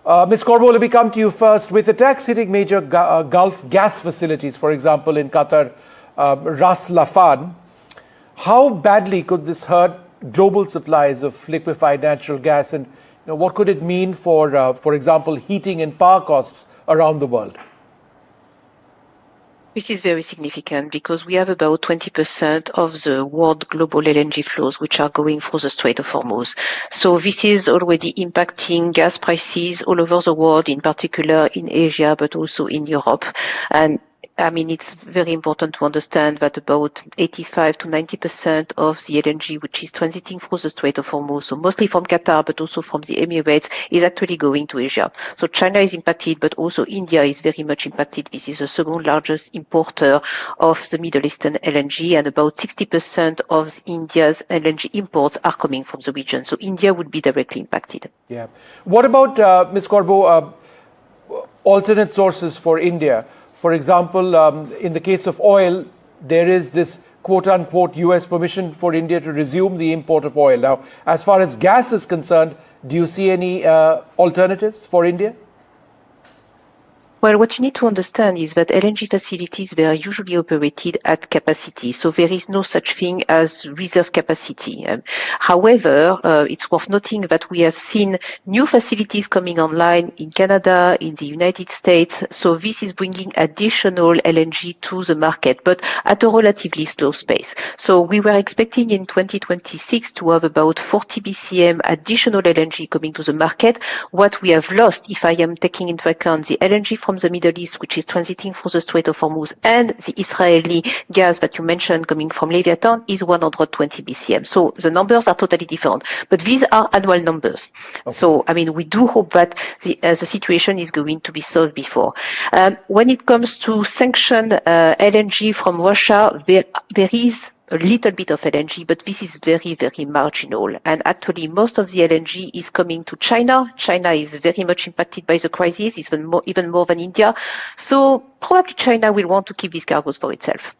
Ms. Corbeau, let me come to you first. With attacks hitting major Gulf gas facilities, for example, in Qatar, Ras Laffan, how badly could this hurt global supplies of liquefied natural gas, and what could it mean for example, heating and power costs around the world? This is very significant because we have about 20% of the world global LNG flows which are going through the Strait of Hormuz. So this is already impacting gas prices all over the world, in particular in Asia, but also in Europe. And I mean, it's very important to understand that about 85 to 90% of the LNG which is transiting through the Strait of Hormuz, so mostly from Qatar, but also from the Emirates, is actually going to Asia. So China is impacted, but also India is very much impacted. This is the second largest importer of the Middle Eastern LNG, and about 60% of India's LNG imports are coming from the region. So India would be directly impacted. Yeah. What about, Ms. Corbeau, alternate sources for India? For example, in the case of oil, there is this quote-unquote US permission for India to resume the import of oil. Now, as far as gas is concerned, do you see any alternatives for India? Well, what you need to understand is that LNG facilities, they are usually operated at capacity. So there is no such thing as reserve capacity. However, it's worth noting that we have seen new facilities coming online in Canada, in the United States. So this is bringing additional LNG to the market, but at a relatively slow pace. So we were expecting in 2026 to have about 40 BCM additional LNG coming to the market. What we have lost, if I am taking into account the LNG from the Middle East, which is transiting through the Strait of Hormuz, and the Israeli gas that you mentioned coming from Leviathan, is 120 BCM. So the numbers are totally different, but these are annual numbers. Okay. So, I mean, we do hope that the situation is going to be solved before. When it comes to sanction LNG from Russia, there is a little bit of LNG, but this is very, very marginal. And actually, most of the LNG is coming to China. China is very much impacted by the crisis, even more than India. So probably China will want to keep these cargoes for itself.